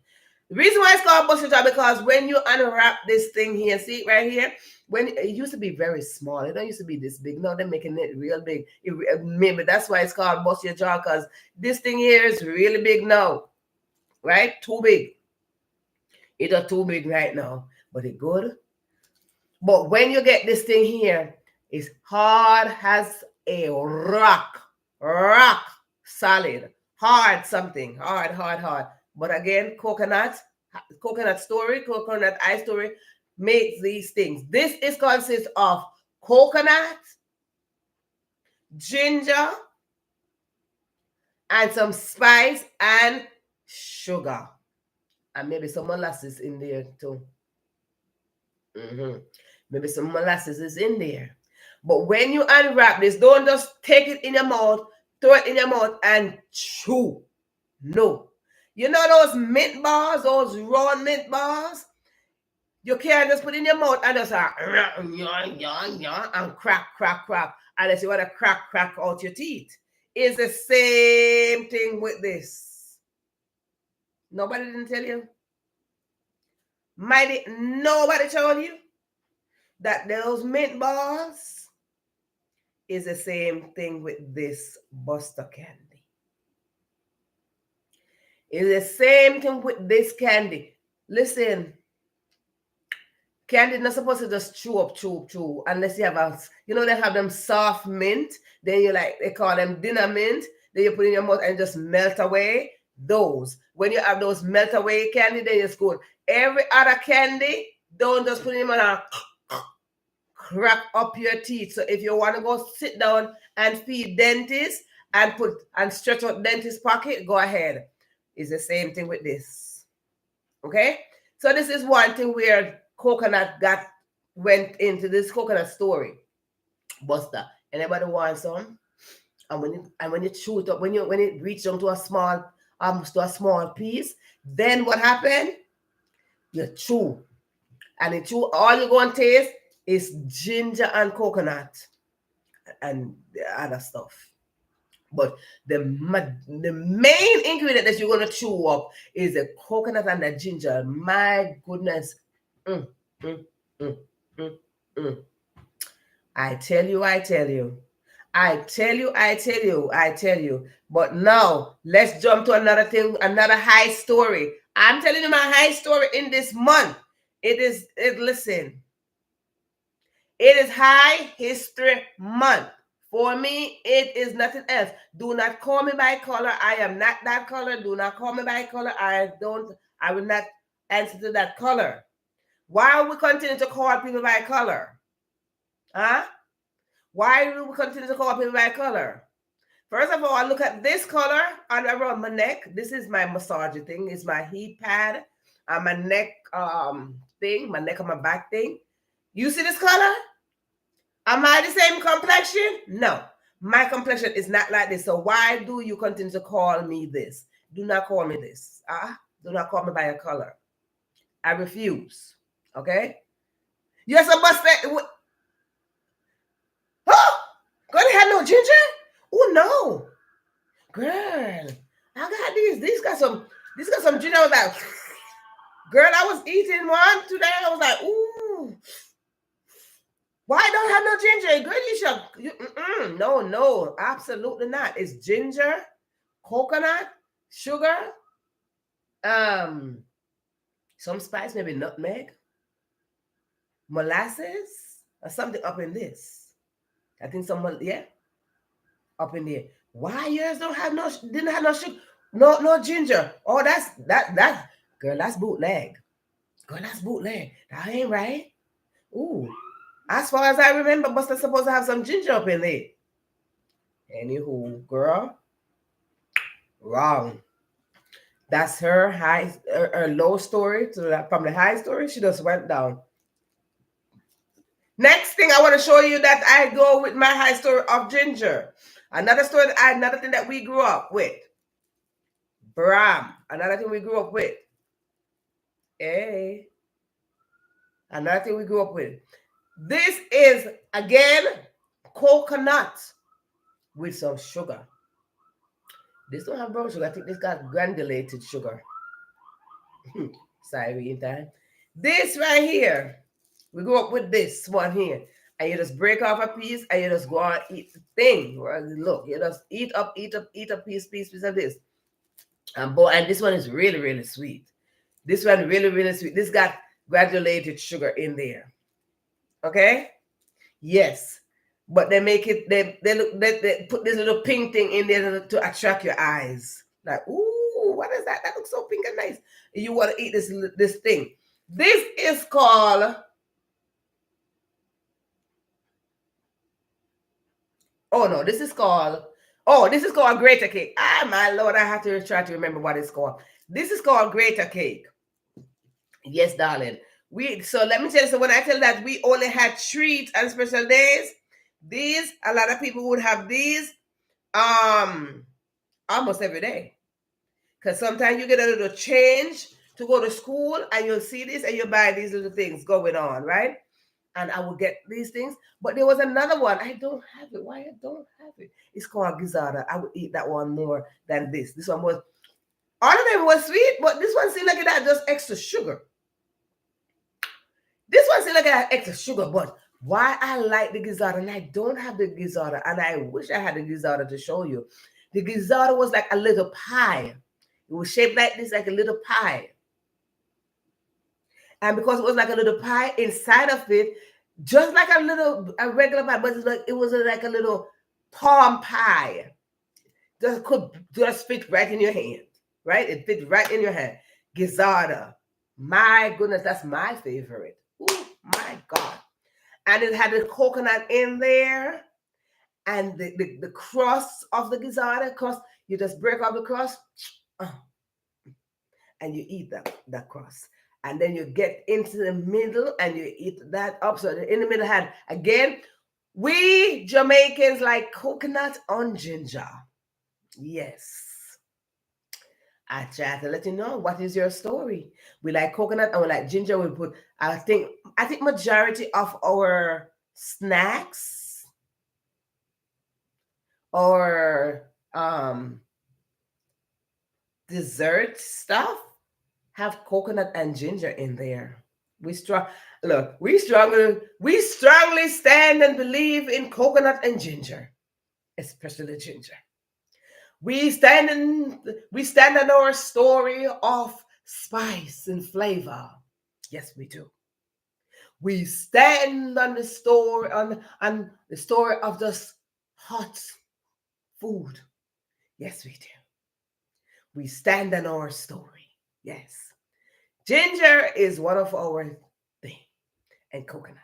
The reason why it's called Bust Your Jaw because when you unwrap this thing here, see it right here? When it used to be very small, it don't used to be this big. Now they're making it real big. Maybe that's why it's called Bust Your Jaw because this thing here is really big now, right? Too big. It are too big right now, but it good. But when you get this thing here, it's hard as a rock solid, hard something, hard. But again, coconut story, coconut eye story makes these things. This is consists of coconut, ginger, and some spice and sugar. And maybe some molasses in there too. Maybe some molasses is in there. But when you unwrap this, don't just take it in your mouth, throw it in your mouth and chew. No. You know those mint bars, those raw mint bars? You can't just put in your mouth and just and crack. Unless you want to crack out your teeth. It's the same thing with this. Nobody didn't tell you? Nobody told you that those mint bars is the same thing with this Buster candy. It's the same thing with this candy. Listen, candy not supposed to just chew unless you have they have them soft mint. Then they call them dinner mint. Then you put in your mouth and just melt away. Those. When you have those melt away candy, then it's good. Every other candy, don't just put in your mouth and crack up your teeth. So if you want to go sit down and feed dentist and stretch out dentist pocket, go ahead. It's the same thing with this. Okay? So this is one thing where coconut went into this coconut story. Buster. Anybody want some? And when you chew it up, when it reaches down to a small piece, then what happened? You chew. And you chew, all you're going to taste is ginger and coconut and the other stuff. But the main ingredient that you're going to chew up is the coconut and the ginger. My goodness. I tell you, I tell you. I tell you, I tell you, I tell you. But now let's jump to another thing, another high story. I'm telling you my high story in this month. Listen, it is High History Month. For me, it is nothing else. Do not call me by color. I am not that color. Do not call me by color. I will not answer to that color. Why we continue to call people by color? Huh? Why do we continue to call people by color? First of all, I look at this color on around my neck. This is my massage thing. It's my heat pad and my neck thing, my neck and my back thing. You see this color? Am I the same complexion? No. My complexion is not like this. So why do you continue to call me this? Do not call me this. Do not call me by a color. I refuse. Okay? You're supposed to. Oh! God, they had no ginger? Oh no. Girl, I got these. These got some ginger. I was like, girl, I was eating one today. I was like, ooh. Why don't have no ginger? Girl, no, absolutely not. It's ginger, coconut, sugar, some spice, maybe nutmeg, molasses, or something up in this. I think up in there. Why yours didn't have no sugar, no ginger? Oh, that girl, that's bootleg. Girl, that's bootleg. That ain't right. Ooh. As far as I remember, Buster's supposed to have some ginger up in there. Anywho, girl, wrong. That's her low story from the high story. She just went down. Next thing I want to show you that I go with my high story of ginger. Another thing that we grew up with. Bram. Another thing we grew up with. Hey. Another thing we grew up with. This is, again, coconut with some sugar. This don't have brown sugar. I think this got granulated sugar. Sorry, in time. This right here, we grew up with this one here. And you just break off a piece and you just go and eat the thing. Look, you just eat up piece of this. And this one is really, really sweet. This one really, really sweet. This got granulated sugar in there. Okay? Yes. But they make it, they put this little pink thing in there to attract your eyes. Like, ooh, what is that? That looks so pink and nice. You want to eat this thing. This is called, this is called Greater Cake. Ah, my Lord, I have to try to remember what it's called. This is called Greater Cake. Yes, darling. So let me tell you, so when I tell that we only had treats and special days, a lot of people would have these almost every day. Because sometimes you get a little change to go to school and you'll see this and you buy these little things going on, right? And I would get these things. But there was another one. I don't have it. Why I don't have it? It's called gizzarda. I would eat that one more than this. This one was, all of them was sweet, but this one seemed like it had just extra sugar. This one seemed like it had extra sugar, but why I like the gizzarda, and I don't have the gizzarda, and I wish I had the gizzarda to show you. The gizzarda was like a little pie. It was shaped like this, like a little pie. And because it was like a little pie, inside of it, just like a regular pie, but it was like a little palm pie. Just could just fit right in your hand, right? It fit right in your hand. Gizzarda. My goodness, that's my favorite. Oh my God. And it had the coconut in there. And the crust of the gizzarda crust, you just break off the crust and you eat that crust. And then you get into the middle and you eat that up. So in the middle had, again, we Jamaicans like coconut on ginger. Yes. I try to let you know what is your story. We like coconut and we like ginger. We put, I think majority of our snacks or dessert stuff have coconut and ginger in there. Look, we strongly stand and believe in coconut and ginger, especially ginger. We stand in our story of spice and flavor. Yes, we do. We stand on the story on the story of just hot food. Yes, we do. We stand on our story. Yes. Ginger is one of our thing and coconut.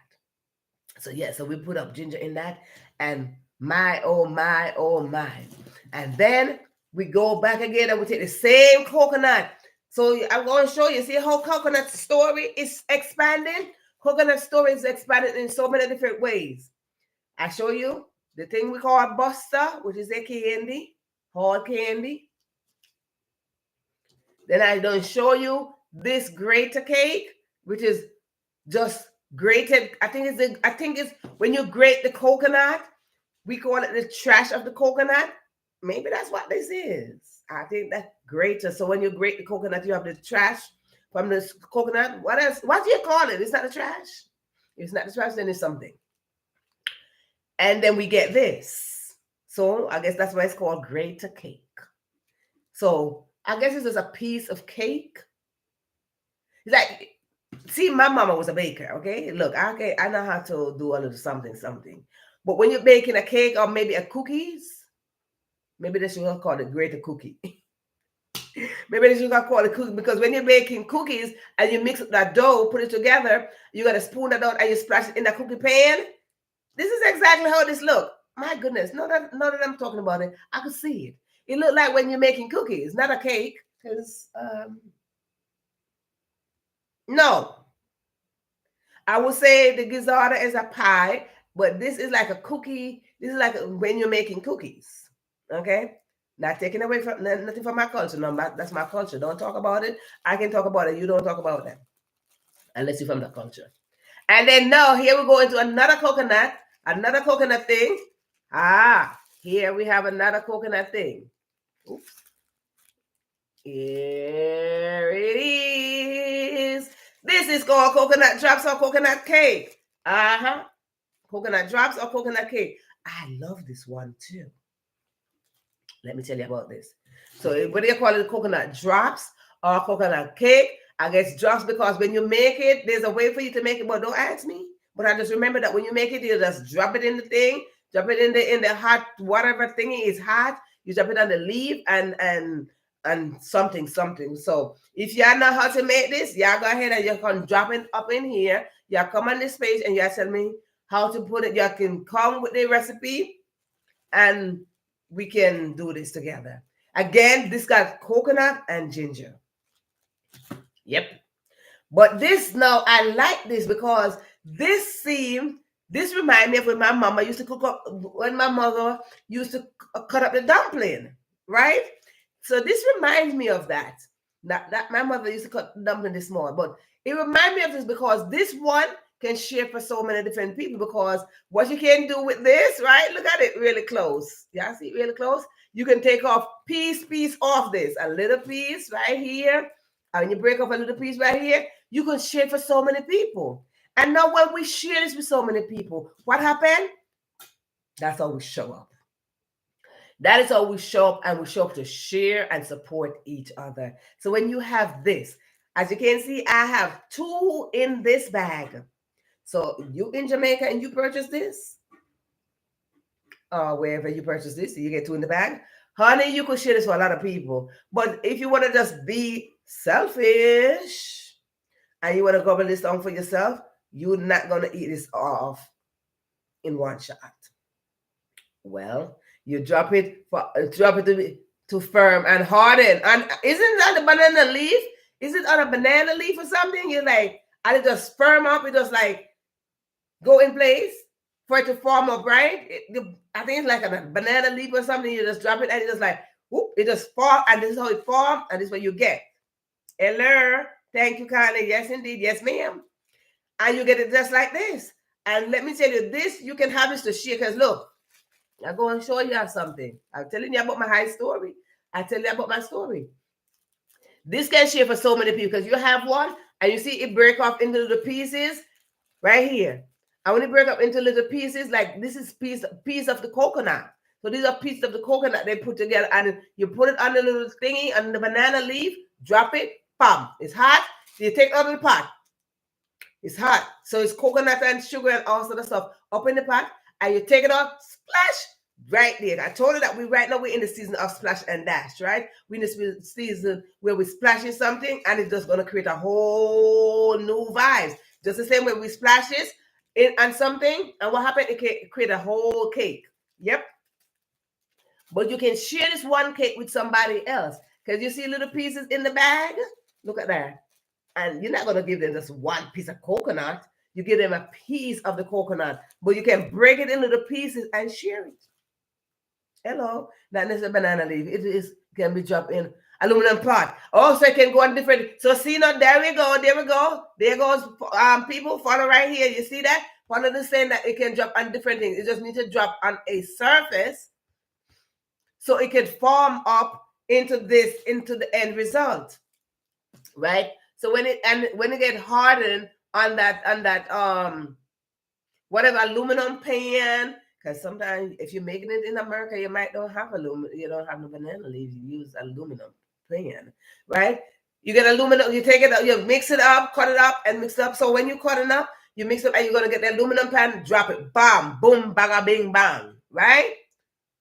So yeah, so we put up ginger in that and my oh my oh my. And then we go back again and we take the same coconut. So I'm going to show you. See how coconut story is expanding? Coconut story is expanded in so many different ways. I show you the thing we call buster, which is a candy, hard candy. Then I don't show you this grater cake, which is just grated. I think it's when you grate the coconut, we call it the trash of the coconut. Maybe that's what this is. I think that grater. So when you grate the coconut, you have the trash from the coconut. What else? What do you call it? It's not the trash. It's not the trash, then it's something. And then we get this. So I guess that's why it's called grater cake. So I guess this is a piece of cake. It's like, see, my mama was a baker, okay? Look, I know how to do a little something. But when you're baking a cake or maybe a cookies, maybe they should call it grater cookie. Maybe they should call it cookie because when you're baking cookies and you mix that dough, put it together, you got to spoon it out and you splash it in the cookie pan. This is exactly how this look. My goodness, now that I'm talking about it, I could see it. It looked like when you're making cookies, not a cake. Because no, I would say the gizzardo is a pie, but this is like a cookie. This is like when you're making cookies. Okay, not taking away from nothing from my culture. No, that's my culture. Don't talk about it. I can talk about it. You don't talk about it, unless you're from the culture. And then now here we go into another coconut thing. Here we have another coconut thing. Oops. Here it is. This is called coconut drops or coconut cake. Coconut drops or coconut cake. I love this one too. Let me tell you about this. So whether you call it coconut drops or coconut cake, I guess drops because when you make it, there's a way for you to make it, but don't ask me. But I just remember that when you make it, you just drop it in the thing, drop it in the hot, whatever thingy is hot, you drop it on the leaf and something. So if y'all know how to make this, y'all go ahead and you can drop it up in here. Y'all come on this page and y'all tell me how to put it. Y'all can come with the recipe and we can do this together. Again, this got coconut and ginger. Yep. But this now, I like this because this reminds me of when my mama used to cook up, when my mother used to cut up the dumpling, right? So this reminds me of that. Not that my mother used to cut dumpling this small, but it reminds me of this because this one can share for so many different people because what you can do with this, right? Look at it really close. Yeah, see it really close? You can take off piece off this, a little piece right here. And you break off a little piece right here, you can share for so many people. And now when we share this with so many people, what happened? That's how we show up. That is how we show up, and we show up to share and support each other. So when you have this, as you can see, I have 2 in this bag. So you in Jamaica and you purchase this, or wherever you purchase this, you get 2 in the bag. Honey, you could share this with a lot of people. But if you want to just be selfish and you want to gobble this down for yourself, you're not going to eat this off in one shot. Well, you drop it to firm and harden. And isn't that the banana leaf? Is it on a banana leaf or something? You're like, and it just firm up. It just like go in place for it to form up, right? I think it's like a banana leaf or something. You just drop it and it just like, whoop, it just form. And this is how it forms. And this is what you get. Hello. Thank you, Connie. Yes, indeed. Yes, ma'am. And you get it just like this. And let me tell you, this, you can have this to share. Because look, I'm going to show you something. I'm telling you about my high story. I tell you about my story. This can share for so many people because you have one and you see it break off into the pieces. right here. And when you break up into little pieces, like this is piece of the coconut. So these are pieces of the coconut they put together, and you put it on the little thingy on the banana leaf, drop it, bam, it's hot. So you take it out of the pot. It's hot. So it's coconut and sugar and all sort of stuff up in the pot, and you take it off, splash, right there. I told you that right now we're in the season of splash and dash, right? We're in the season where we're splashing something, and it's just gonna create a whole new vibes. Just the same way we splash this in on something, and what happened? It can create a whole cake. Yep. But you can share this one cake with somebody else. Because you see little pieces in the bag? Look at that. And you're not going to give them just one piece of coconut. You give them a piece of the coconut. But you can break it into little pieces and share it. Hello. That is a banana leaf. It is can be dropped in aluminum pot. Also, it can go on different. So see now, there we go. There we go. There goes people follow right here. You see that? One of the saying that it can drop on different things. It just needs to drop on a surface so it can form up into the end result, right? So when it get hardened on that whatever aluminum pan, because sometimes if you're making it in America, you might don't have aluminum, you don't have no banana leaves, you use aluminum pan, right? You get aluminum, you take it, you mix it up, cut it up, and mix it up. So when you cut it up, you mix it, and you're gonna get the aluminum pan, drop it, bam, boom, baga, bing, bang, right?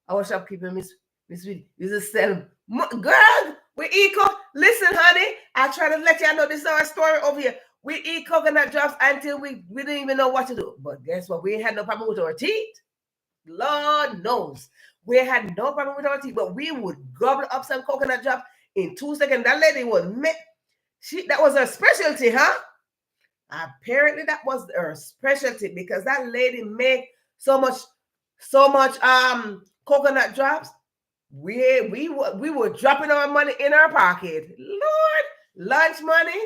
Our shopkeeper, Miss Sweetie, you just sell, girl, we eat listen, honey, I try to let y'all know this is our story over here. We eat coconut drops until we didn't even know what to do. But guess what? We ain't had no problem with our teeth. Lord knows. We had no problem with our teeth, but we would gobble up some coconut drops in 2 seconds. That lady was that was her specialty, huh? Apparently that was her specialty because that lady made so much coconut drops. We were dropping our money in our pocket. Lord, lunch money.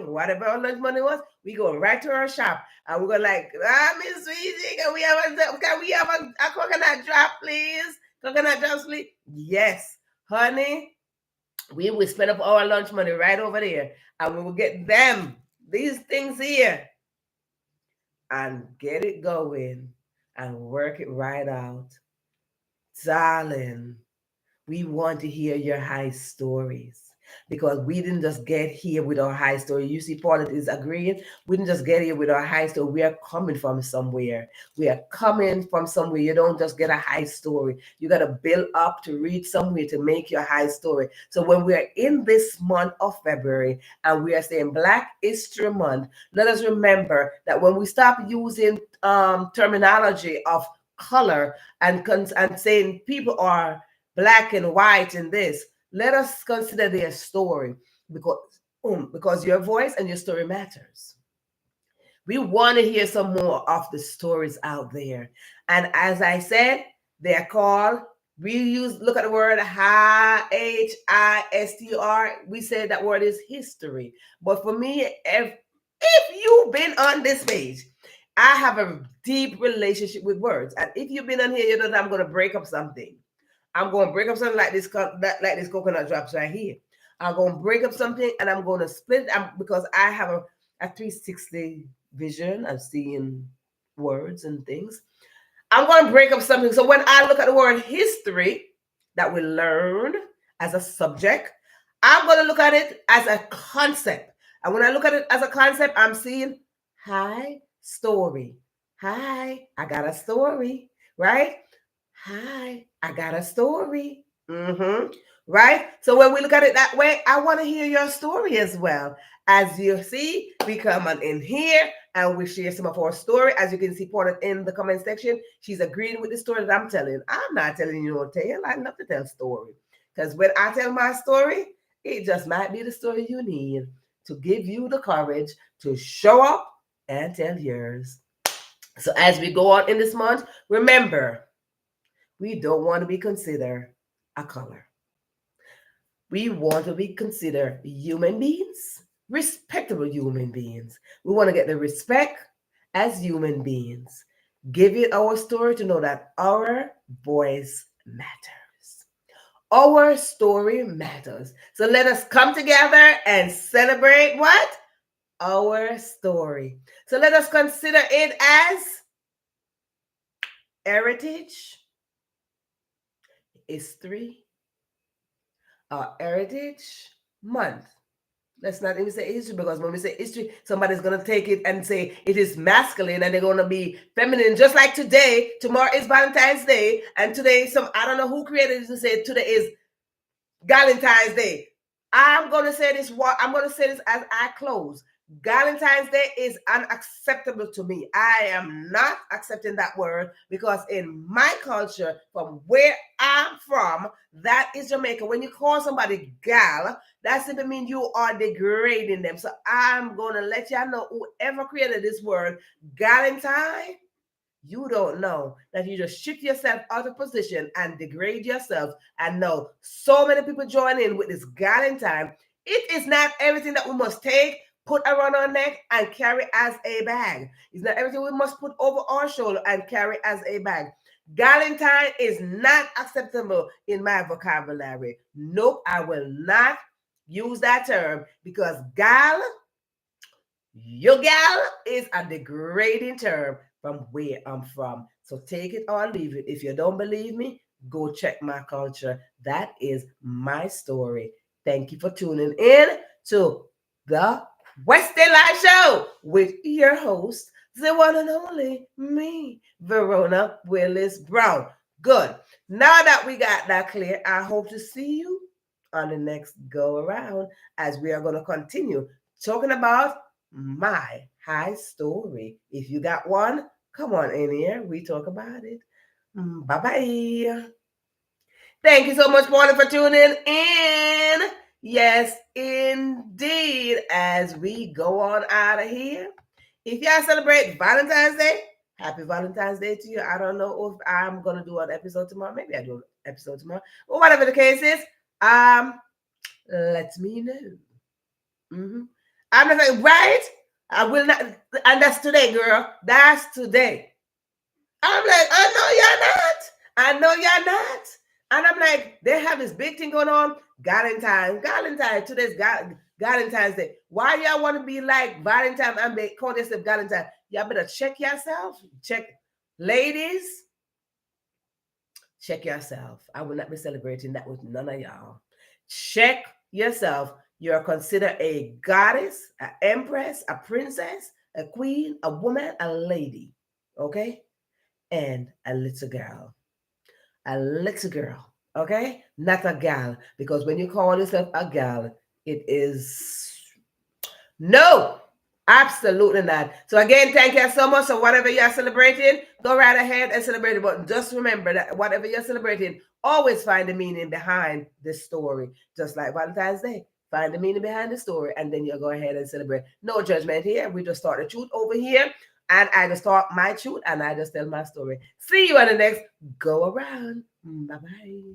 Whatever our lunch money was, we go right to our shop and we're going like, Miss Sweetie, can we have a coconut drop, please? Coconut drops, please? Yes, honey. We will spend up our lunch money right over there and we will get these things here and get it going and work it right out. Darling, we want to hear your high stories because we didn't just get here with our high story. You see, Paulette is agreeing. We didn't just get here with our high story. We are coming from somewhere. We are coming from somewhere. You don't just get a high story. You got to build up to reach somewhere to make your high story. So when we are in this month of February and we are saying Black History Month, let us remember that when we stop using terminology of color and saying people are black and white in this, let us consider their story because your voice and your story matters. We want to hear some more of the stories out there. And as I said, they're called, look at the word HISTR. We said that word is history. But for me, if you've been on this page, I have a deep relationship with words. And if you've been on here, you know that I'm going to break up something. I'm going to break up something like this coconut drops right here. I'm going to break up something and I'm going to split it because I have a 360 vision of seeing words and things. I'm going to break up something. So when I look at the word history that we learned as a subject, I'm going to look at it as a concept. And when I look at it as a concept, I'm seeing hi, story. Hi, I got a story, right? Hi, I got a story. Right? So when we look at it that way, I want to hear your story as well. As you see, we come on in here and we share some of our story. As you can see, Porter in the comment section, she's agreeing with the story that I'm telling. I'm not telling you no tale. I love to tell story. Because when I tell my story, it just might be the story you need to give you the courage to show up and tell yours. So as we go on in this month, remember, we don't want to be considered a color. We want to be considered human beings, respectable human beings. We want to get the respect as human beings. Give it our story to know that our voice matters. Our story matters. So let us come together and celebrate what? our story. So let us consider it as heritage, history, or heritage month. Let's not even say history, because when we say history, somebody's going to take it and say it is masculine and they're going to be feminine. Just like today, tomorrow is Valentine's Day, and today, I don't know who created it to say today is Valentine's Day. I'm going to say this as I close. Valentine's Day is unacceptable to me. I am not accepting that word, because in my culture, from where I'm from, that is Jamaica. When you call somebody gal, that simply means you are degrading them. So I'm going to let y'all know, whoever created this word, Galentine, you don't know that you just shift yourself out of position and degrade yourself. And no, so many people join in with this Galentine. It is not everything that we must take, put around our neck, and carry as a bag. It's not everything we must put over our shoulder and carry as a bag. Galentine is not acceptable in my vocabulary. Nope, I will not use that term, because your gal is a degrading term from where I'm from. So take it or leave it. If you don't believe me, go check my culture. That is my story. Thank you for tuning in to the Wednesday Live Show with your host, the one and only me, Verona Willis-Brown. Good. Now that we got that clear, I hope to see you on the next go around, as we are going to continue talking about my high story. If you got one, come on in here. We talk about it. Bye-bye. Thank you so much, Paula, for tuning in. Yes, indeed. As we go on out of here, if y'all celebrate Valentine's Day, happy Valentine's Day to you. I don't know if I'm going to do an episode tomorrow. Maybe I do an episode tomorrow. Or whatever the case is, let me know. I'm not like, right? I will not. And that's today, girl. That's today. I'm like, I know you're not. I know you're not. And I'm like, they have this big thing going on. Valentine. Today's Valentine's Day. Why y'all want to be like Valentine and they call yourself Valentine? Y'all better check yourself. Check. Ladies, check yourself. I will not be celebrating that with none of y'all. Check yourself. You're considered a goddess, an empress, a princess, a queen, a woman, a lady, okay? And a little girl. A little girl, okay? Not a gal. Because when you call yourself a gal, it is no, absolutely not. So again, thank you so much. So whatever you're celebrating, go right ahead and celebrate it. But just remember that whatever you're celebrating, always find the meaning behind the story. Just like Valentine's Day. Find the meaning behind the story, and then you'll go ahead and celebrate. No judgment here. We just start the truth over here, and I just talk my truth, and I just tell my story. See you on the next go around. Bye-bye.